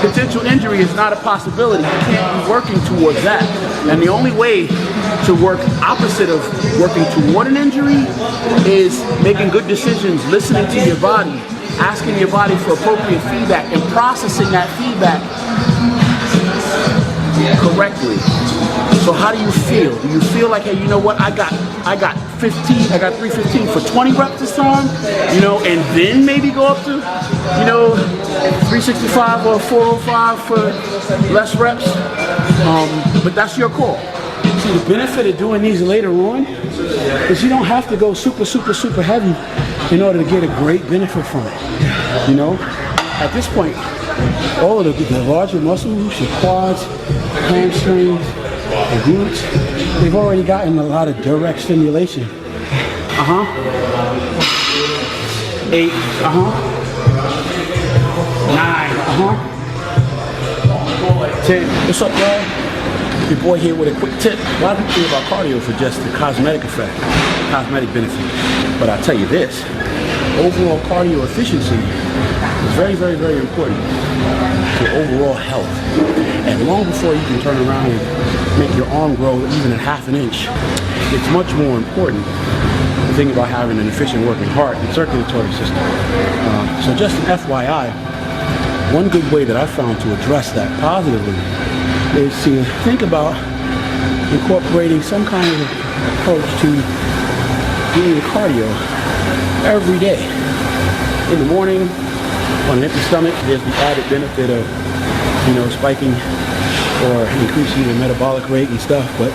Potential injury is not a possibility. You can't be working towards that. And the only way to work opposite of working toward an injury is making good decisions, listening to your body, asking your body for appropriate feedback, and processing that feedback correctly. So how do you feel? Do you feel like, hey, you know what, I got 315 for 20 reps this time, you know, and then maybe go up to, you know, 365 or 405 for less reps? But that's your call. See, the benefit of doing these later on is you don't have to go super heavy in order to get a great benefit from it. You know, at this point, all of the larger muscles, your quads, hamstrings, the glutes, they've already gotten a lot of direct stimulation. 8, 9, 10. What's up, y'all? Your boy here with a quick tip. A lot of people think about cardio for just the cosmetic effect, cosmetic benefit. But I'll tell you this, overall cardio efficiency is very important to overall health. And long before you can turn around and make your arm grow even a ½ an inch, it's much more important to think about having an efficient working heart and circulatory system. So just an FYI, one good way that I found to address that positively is to think about incorporating some kind of approach to doing cardio every day. In the morning, on an empty stomach, there's the added benefit of, you know, spiking or increasing your metabolic rate and stuff, but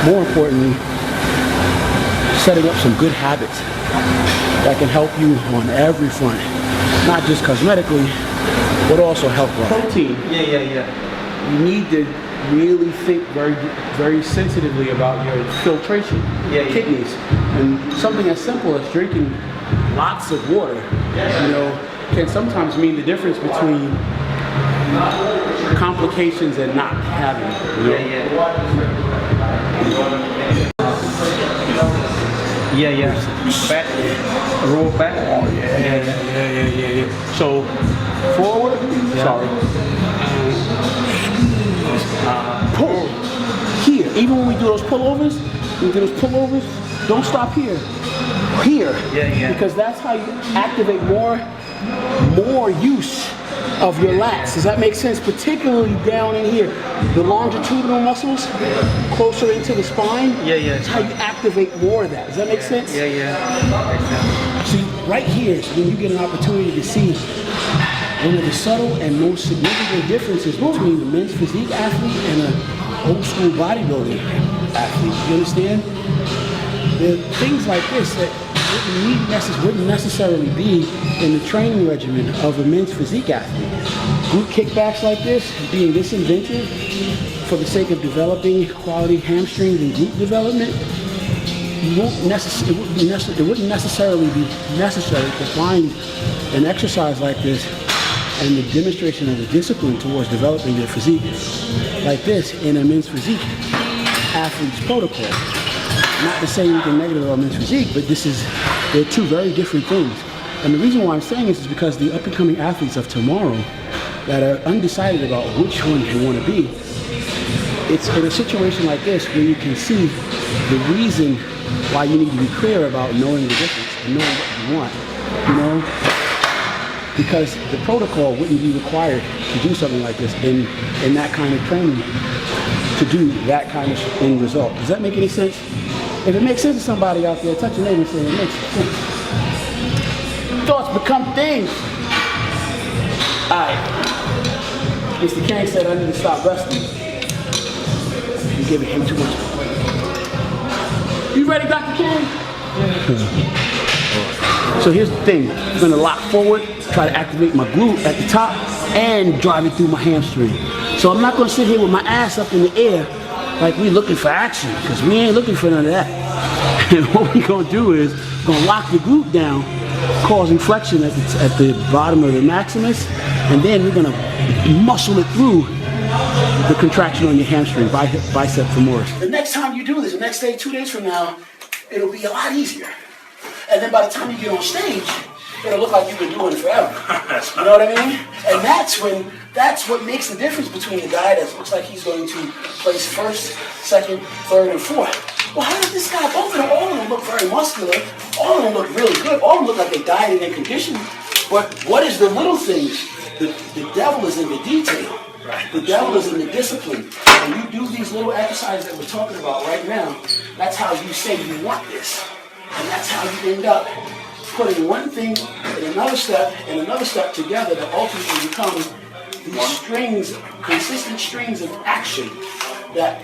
more importantly, setting up some good habits that can help you on every front, not just cosmetically, but also health-wise. Protein. Yeah. You need to really think very sensitively about your filtration, kidneys, and something as simple as drinking lots of water, you know, can sometimes mean the difference between complications and not having it, you know? Back, roll back. Yeah. So forward. Sorry. Pull here. Even when we do those pullovers, don't stop here. Because that's how you activate more use of your lats. Does that make sense? Particularly down in here, the longitudinal muscles closer into the spine. That's how you activate more of that. Does that make sense? See, right here is when you get an opportunity to see one of the subtle and most significant differences between the men's physique athlete and an old school bodybuilding athlete. You understand? There are things like this that wouldn't necessarily be in the training regimen of a men's physique athlete. Glute kickbacks like this, being this inventive for the sake of developing quality hamstrings and glute development, it wouldn't necessarily be necessary to find an exercise like this and the demonstration of the discipline towards developing their physique like this in a men's physique athlete's protocol. Not to say anything negative about men's physique, but they're two very different things. And the reason why I'm saying this is because the up-and-coming athletes of tomorrow that are undecided about which one they want to be, it's in a situation like this where you can see the reason why you need to be clear about knowing the difference and knowing what you want, you know? Because the protocol wouldn't be required to do something like this in that kind of training to do that kind of end result. Does that make any sense? If it makes sense to somebody out there, touch your neighbor and say, it makes sense. Thoughts become things. Alright. Mr. King said I need to stop resting. You're giving him too much. You ready, Dr. King? So here's the thing. I'm going to lock forward, try to activate my glute at the top, and drive it through my hamstring. So I'm not going to sit here with my ass up in the air like we looking for action, because we ain't looking for none of that. And what we're going to do is going to lock the glute down, causing flexion at the bottom of the maximus, and then we're going to muscle it through the contraction on your hamstring, bicep femoris. The next time you do this, the next day, 2 days from now, it'll be a lot easier. And then by the time you get on stage, it'll look like you've been doing it forever. You know what I mean? And that's what makes the difference between a guy that looks like he's going to place first, second, third, and fourth. Well, how did this guy, all of them look very muscular, all of them look really good, all of them look like they dieted and conditioned, but what is the little things? The devil is in the detail. The devil is in the discipline. When you do these little exercises that we're talking about right now, that's how you say you want this. And that's how you end up putting one thing and another step together that ultimately become these strings, consistent strings of action that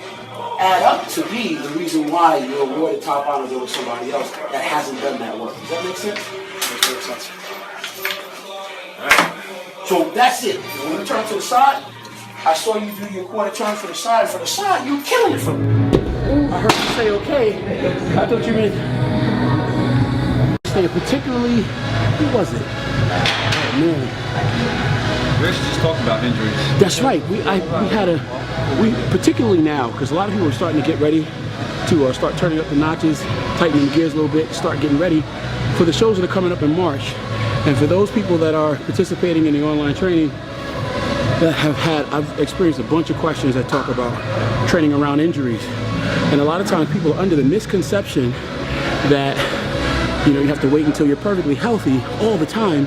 add up to be the reason why you're awarded top honors over somebody else that hasn't done that work. Does that make sense? Makes sense. All right. So that's it. When you turn to the side, I saw you do your quarter turn for the side. For the side, you're killing it from it. I heard you say okay. I thought you meant particularly, who was it? Oh man. We actually just talked about injuries. That's right. We particularly now, because a lot of people are starting to get ready to start turning up the notches, tightening the gears a little bit, start getting ready for the shows that are coming up in March. And for those people that are participating in the online training, I've experienced a bunch of questions that talk about training around injuries. And a lot of times people are under the misconception that, you have to wait until you're perfectly healthy all the time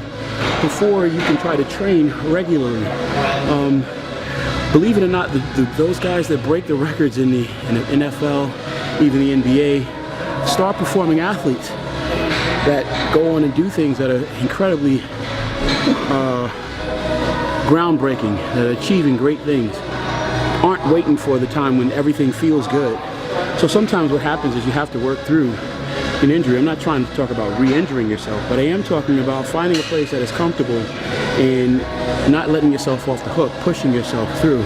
before you can try to train regularly. Believe it or not, those guys that break the records in the NFL, even the NBA, star performing athletes that go on and do things that are incredibly groundbreaking, that are achieving great things, aren't waiting for the time when everything feels good. So sometimes what happens is you have to work through an injury. I'm not trying to talk about re-injuring yourself, but I am talking about finding a place that is comfortable and not letting yourself off the hook, pushing yourself through.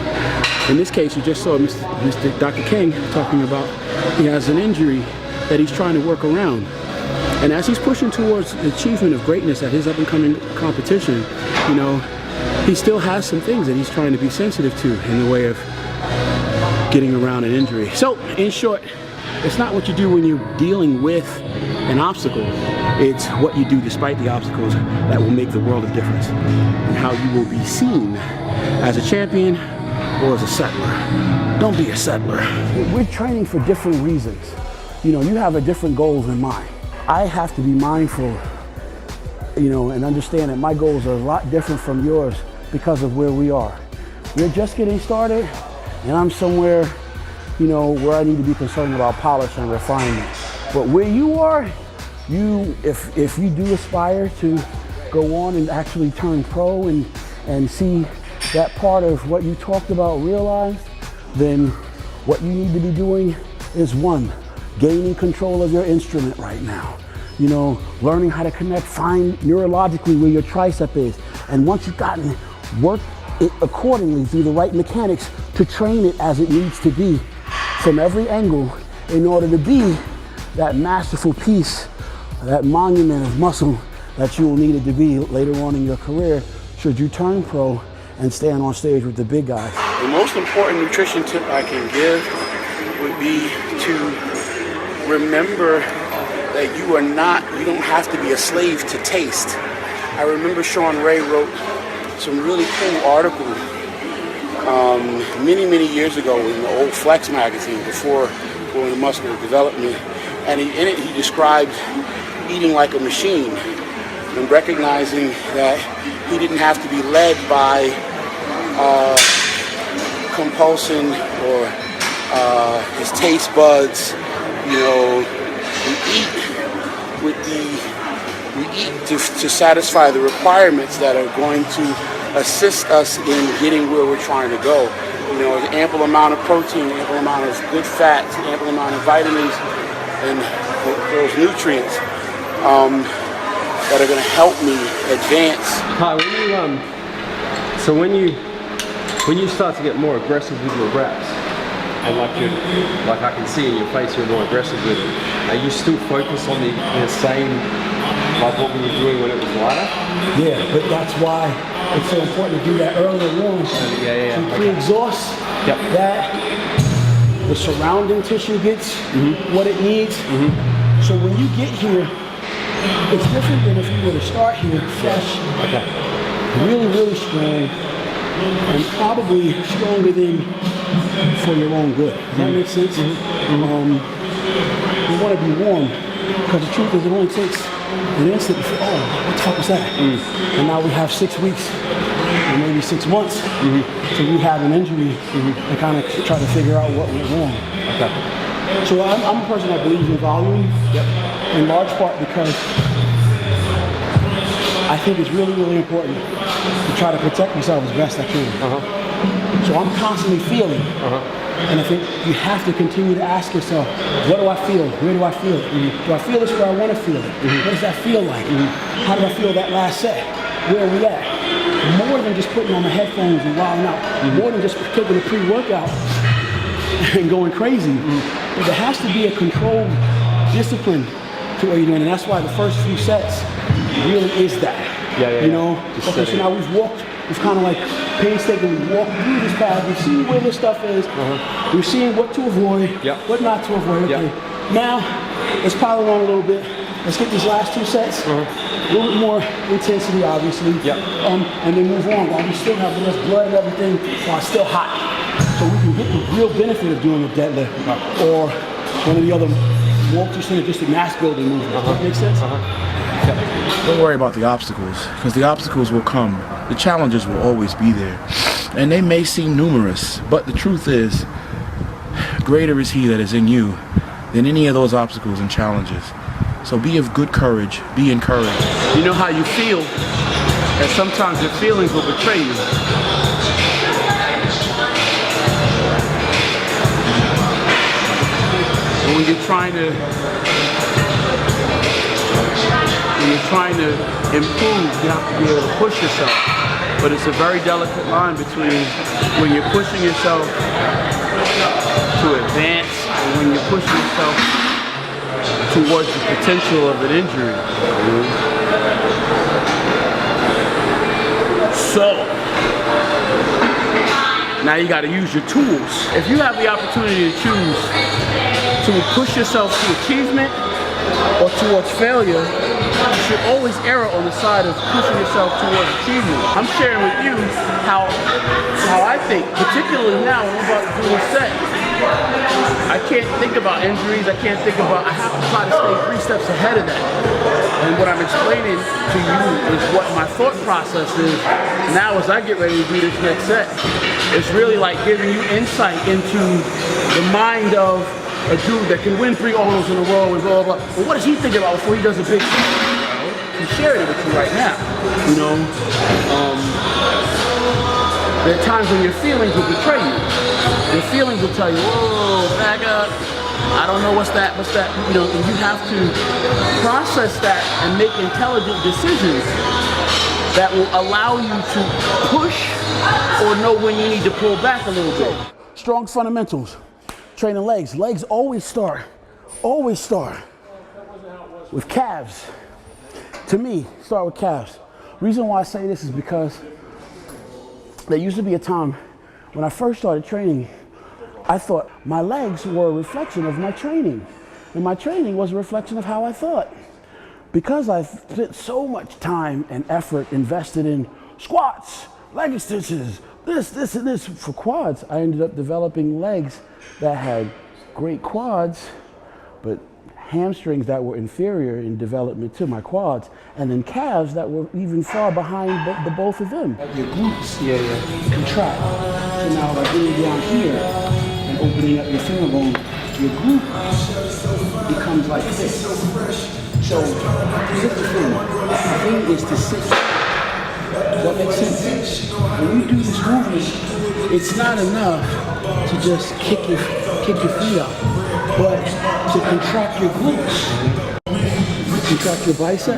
In this case, you just saw Mr. Dr. King talking about he has an injury that he's trying to work around. And as he's pushing towards the achievement of greatness at his up-and-coming competition, he still has some things that he's trying to be sensitive to in the way of getting around an injury. So, in short, it's not what you do when you're dealing with an obstacle. It's what you do despite the obstacles that will make the world of difference, and how you will be seen as a champion or as a settler. Don't be a settler. We're training for different reasons. You have a different goals than mine. I have to be mindful, and understand that my goals are a lot different from yours because of where we are. We're just getting started, and I'm somewhere, where I need to be concerned about polish and refinement. But where you are, if you do aspire to go on and actually turn pro and see that part of what you talked about realized, then what you need to be doing is one, gaining control of your instrument right now. Learning how to connect, find neurologically where your tricep is. And once you've gotten work it accordingly through the right mechanics to train it as it needs to be from every angle in order to be that masterful piece, that monument of muscle that you will need it to be later on in your career should you turn pro and stand on stage with the big guys. The most important nutrition tip I can give would be to remember that you don't have to be a slave to taste. I remember Sean Ray wrote some really cool article many years ago in the old Flex magazine before the muscular development, and in it he described eating like a machine and recognizing that he didn't have to be led by compulsion or his taste buds. We eat to satisfy the requirements that are going to assist us in getting where we're trying to go. An ample amount of protein, ample amount of good fats, ample amount of vitamins, and those nutrients that are going to help me advance. Hi, when you start to get more aggressive with your reps, and like I can see in your face, you're more aggressive with it. Are you still focused on the same, like what were you doing when it was lighter? Yeah, but that's why it's so important to do that earlier on. To pre-exhaust that the surrounding tissue gets what it needs. So when you get here, It's different than if you were to start here fresh, really, really strong, and probably stronger than for your own good. Does that make sense? You want to be warm, because the truth is it only takes an instant before, oh, what the fuck was that? And now we have 6 weeks, or maybe 6 months, to rehab an injury and kind of try to figure out what went wrong. So I'm a person that believes in volume, in large part because I think it's really, really important to try to protect myself as best I can. So I'm constantly feeling. And I think you have to continue to ask yourself, what do I feel? Where do I feel it? Do I feel this where I want to feel it? What does that feel like? How do I feel that last set? Where are we at? More than just putting on the headphones and wilding out. More than just taking a pre-workout and going crazy. But there has to be a controlled discipline to what you're doing. And that's why the first few sets really is that. You know? Okay, so now we've kind of like painstakingly walked through this path. We've seen where this stuff is. We've seen what to avoid, what not to avoid. Okay. Now, let's pile it on a little bit. Let's get these last 2 sets. A little bit more intensity, obviously. And then move on while we still have less blood and everything while it's still hot. So we can get the real benefit of doing a deadlift or one of the other multi-synergistic mass building movements. Does that make sense? Don't worry about the obstacles, because the obstacles will come. The challenges will always be there. And they may seem numerous, but the truth is, greater is He that is in you than any of those obstacles and challenges. So be of good courage, be encouraged. You know how you feel, and sometimes your feelings will betray you. And when you're trying to improve, you have to be able to push yourself. But it's a very delicate line between when you're pushing yourself to advance and when you're pushing yourself towards the potential of an injury. So, now you got to use your tools. If you have the opportunity to choose to push yourself to achievement or towards failure, you should always err on the side of pushing yourself towards achievement. I'm sharing with you how I think, particularly now when we're about to do a set. I can't think about injuries, I have to try to stay 3 steps ahead of that. And what I'm explaining to you is what my thought process is now as I get ready to do this next set. It's really like giving you insight into the mind of a dude that can win 3 Arnolds in a row and blah, blah, blah. Well, what does he think about before he does a big set? He's sharing it with you right now, you know. There are times when your feelings will betray you. Your feelings will tell you, whoa, back up. I don't know what's that, you know, and you have to process that and make intelligent decisions that will allow you to push or know when you need to pull back a little bit. Strong fundamentals, training legs. Legs always start with calves. To me, start with calves. Reason why I say this is because there used to be a time when I first started training, I thought my legs were a reflection of my training. And my training was a reflection of how I thought. Because I spent so much time and effort invested in squats, leg extensions, this, and this for quads, I ended up developing legs that had great quads, but hamstrings that were inferior in development to my quads, and then calves that were even far behind the both of them. Your glutes contract. So now by getting down here and opening up your femur bone, your glute becomes like this. So sit the thing. The thing is to sit. Does that make sense? When you do this movement, it's not enough to just kick your feet up, but to contract your glutes. You contract your bicep.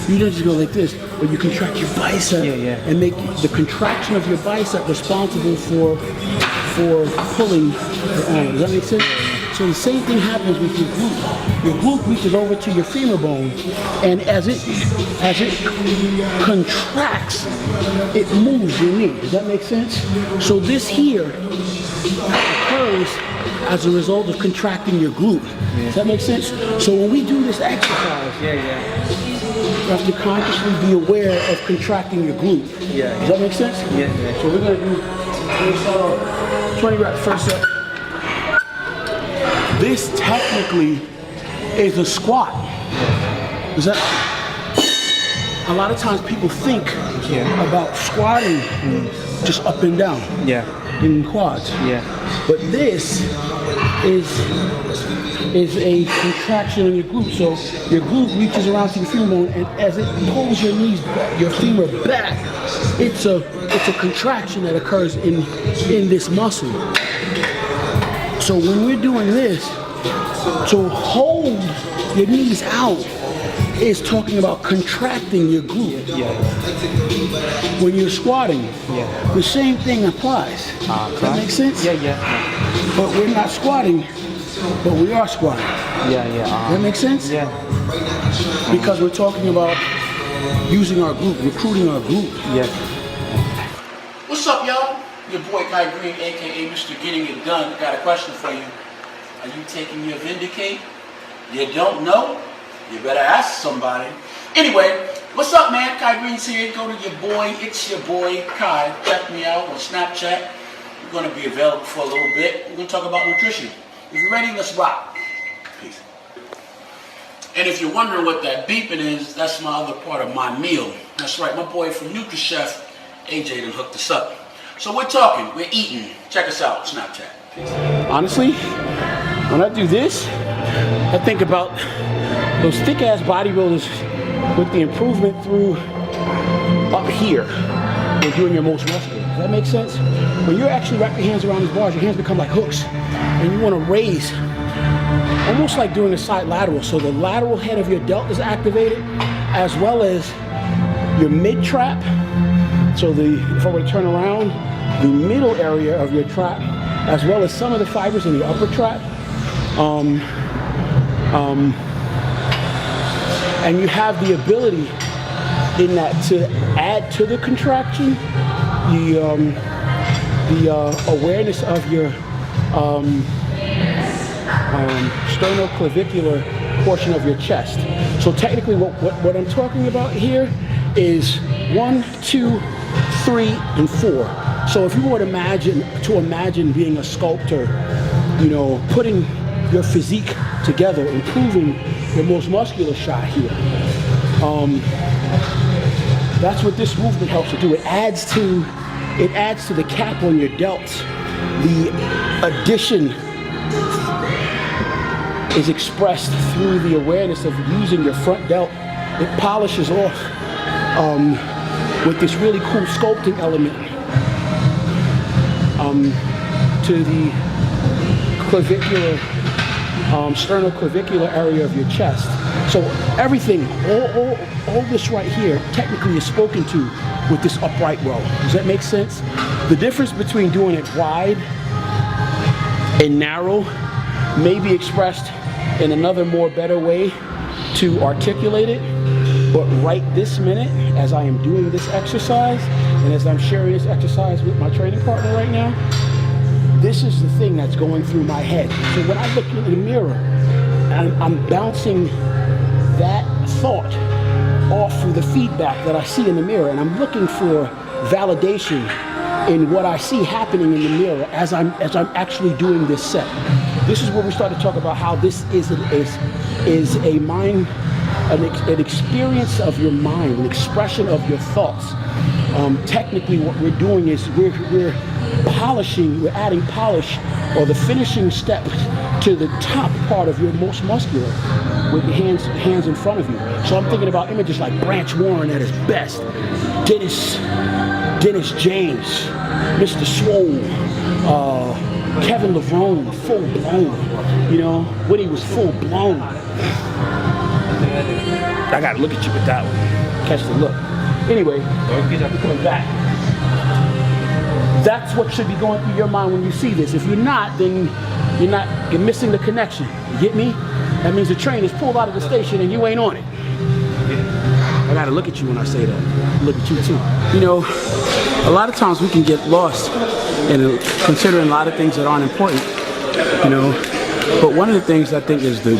You don't just go like this, but you contract your bicep and make the contraction of your bicep responsible for pulling the arm. Does that make sense? So the same thing happens with your glute. Your glute reaches over to your femur bone, and as it contracts, it moves your knee. Does that make sense? So this here occurs as a result of contracting your glute. Does that make sense? So when we do this exercise, you have to consciously be aware of contracting your glute. Does that make sense? So we're gonna do 20 reps first set. This technically is a squat. Is that? A lot of times people think about squatting just up and down in quads. But this is a contraction in your glute. So your glute reaches around to your femur bone, and as it pulls your knees back, your femur back, it's a contraction that occurs in this muscle. So when we're doing this, to hold your knees out is talking about contracting your glute. When you're squatting, the same thing applies. Does that make sense? But we're not squatting, but we are squatting. That makes sense? Because we're talking about using our glute, recruiting our glute. What's up, y'all? Your boy Kai Greene, aka Mr. Getting It Done. Got a question for you. Are you taking your Vindicate? You don't know? You better ask somebody. Anyway, what's up, man? Kai Greene's here. Go to your boy. It's your boy Kai. Check me out on Snapchat. We're going to be available for a little bit. We're going to talk about nutrition. If you're ready, let's rock. Peace. And if you're wondering what that beeping is, that's my other part of my meal. That's right, my boy from NutriChef, AJ, done hooked us up. So we're talking, we're eating. Check us out on Snapchat. Peace. Honestly, when I do this, I think about those thick-ass bodybuilders with the improvement through up here when doing your most muscular. Does that make sense? When you actually wrap your hands around these bars, your hands become like hooks, and you want to raise, almost like doing a side lateral. So the lateral head of your delt is activated, as well as your mid-trap. So if I were to turn around, the middle area of your trap, as well as some of the fibers in the upper trap. And you have the ability in that to add to the contraction the awareness of your sternoclavicular portion of your chest. So technically what I'm talking about here is 1, 2, 3, and 4. So if you were to imagine being a sculptor, you know, putting your physique together, improving your most muscular shot here. That's what this movement helps to do. It adds to the cap on your delts. The addition is expressed through the awareness of using your front delt. It polishes off with this really cool sculpting element to the clavicular, sternoclavicular area of your chest. So everything, all this right here, technically is spoken to with this upright row. Does that make sense? The difference between doing it wide and narrow may be expressed in another more better way to articulate it. But right this minute, as I am doing this exercise, and as I'm sharing this exercise with my training partner right now, this is the thing that's going through my head. So when I look in the mirror, I'm bouncing that thought off through the feedback that I see in the mirror, and I'm looking for validation in what I see happening in the mirror as I'm actually doing this set. This is where we start to talk about how this is a mind, an experience of your mind, an expression of your thoughts. Technically, what we're doing is we're polishing, we're adding polish, or the finishing step to the top part of your most muscular with your hands in front of you. So I'm thinking about images like Branch Warren at his best, Dennis James, Mr. Swole, Kevin Levrone, full blown, you know, when he was full blown. I gotta look at you with that one, catch the look. Anyway, we're coming back. That's what should be going through your mind when you see this. If you're not, then you're missing the connection. You get me? That means the train is pulled out of the station and you ain't on it. I gotta look at you when I say that. Look at you too. You know, a lot of times we can get lost in considering a lot of things that aren't important. you know. But one of the things I think is the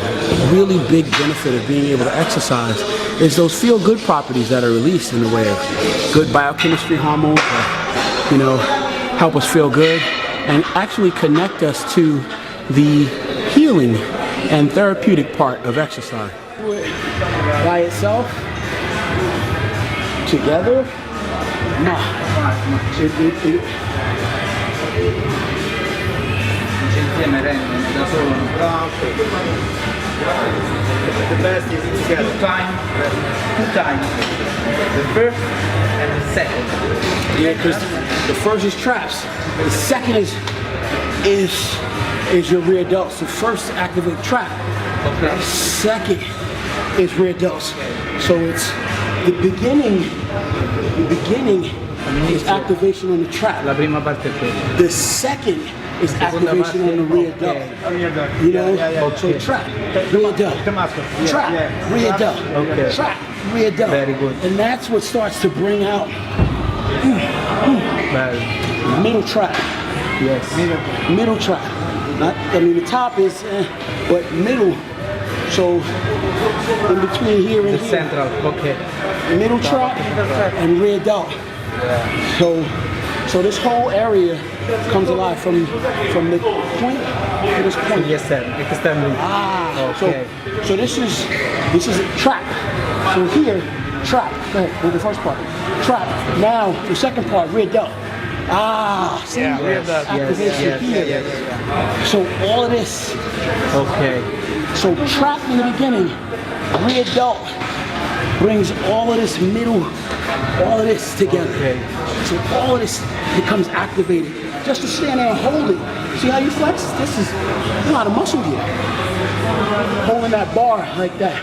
really big benefit of being able to exercise is those feel-good properties that are released in the way of good biochemistry hormones that, you know, help us feel good and actually connect us to the healing and therapeutic part of exercise. By itself, together, nah. The best is together. Two times. The first and the second. Yeah, because the first is traps. The second is your rear delts. The first activate trap. Okay. Second is rear delts. So it's the beginning. The beginning is activation on the trap. La prima parte è quella. The second is activation on the rear delt. You know? So trap, rear delt. Trap, rear delt. Trap, rear delt. Very good. And that's what starts to bring out middle trap. Yes. Middle trap. Not, I mean, the top is, but middle. So in between here and The here. central, okay. Middle trap and rear delt. So this whole area comes alive from the point to this point. Yes, sir. Extending. Okay. So this is a trap. So here, trap. Go ahead with the first part. Trap. Now the second part, rear delt. See? Yeah, rear delt. Activation here. Yes. So all of this. Okay. So trap in the beginning, rear delt brings all of this middle, all of this together. Okay. So all of this becomes activated. Just to stand there and hold it. See how you flex? This is a lot of muscle here. Holding that bar like that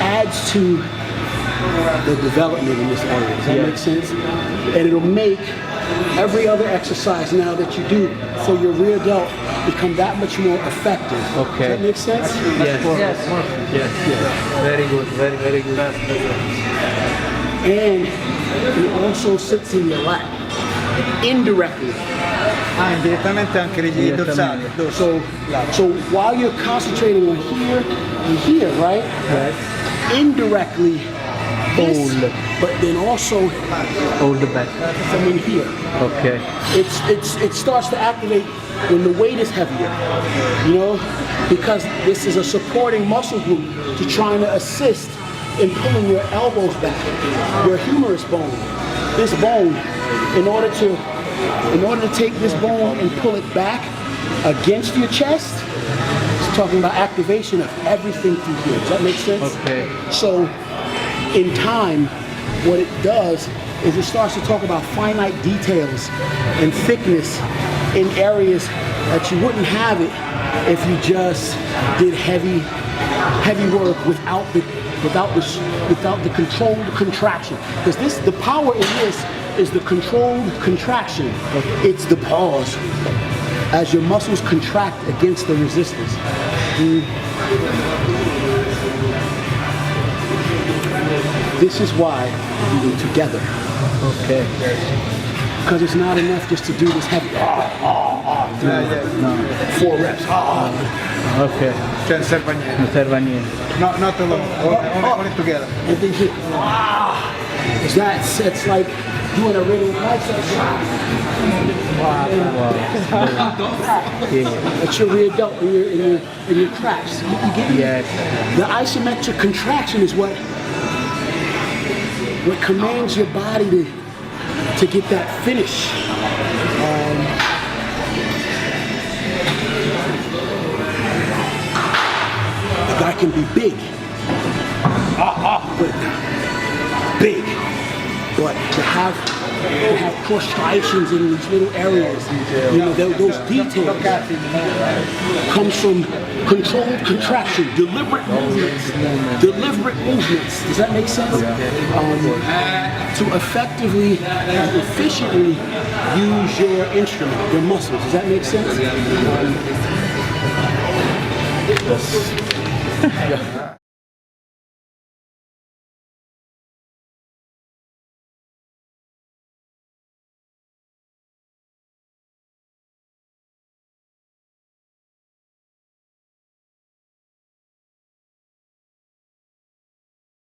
adds to the development in this area. Does that make sense? And it'll make every other exercise now that you do for your rear delt become that much more effective. Okay. Does that make sense? Yes. Yes. Very good. Very good. And it also sits in your lap indirectly. Indirettamente anche gli dorsali. So while you're concentrating on here and here, right? Yes. Indirectly, this, Hold. but then also Hold the back. from in here. Okay. It starts to activate when the weight is heavier, you know, because this is a supporting muscle group to trying to assist in pulling your elbows back, your humerus bone. This bone, in order to take this bone and pull it back against your chest, it's talking about activation of everything through here. Does that make sense? Okay. So in time, what it does is it starts to talk about finite details and thickness in areas that you wouldn't have it if you just did heavy work without the controlled contraction. Because the power in this is the controlled contraction. It's the pause as your muscles contract against the resistance. This is why we do together. Okay. Because it's not enough just to do this heavy. 4 reps. Okay. Cioè non serve a niente. Non serve a niente. No, not alone. All it together. And then hit. It's like doing a regular bicep shot. It's your rear delt in your traps. You get me? Yes. The isometric contraction is what commands your body to get that finish. A guy can be big, but to have cross striations in these little areas, you know, those details comes from controlled contraction, deliberate movements. Does that make sense? To effectively and efficiently use your instrument, your muscles. Does that make sense?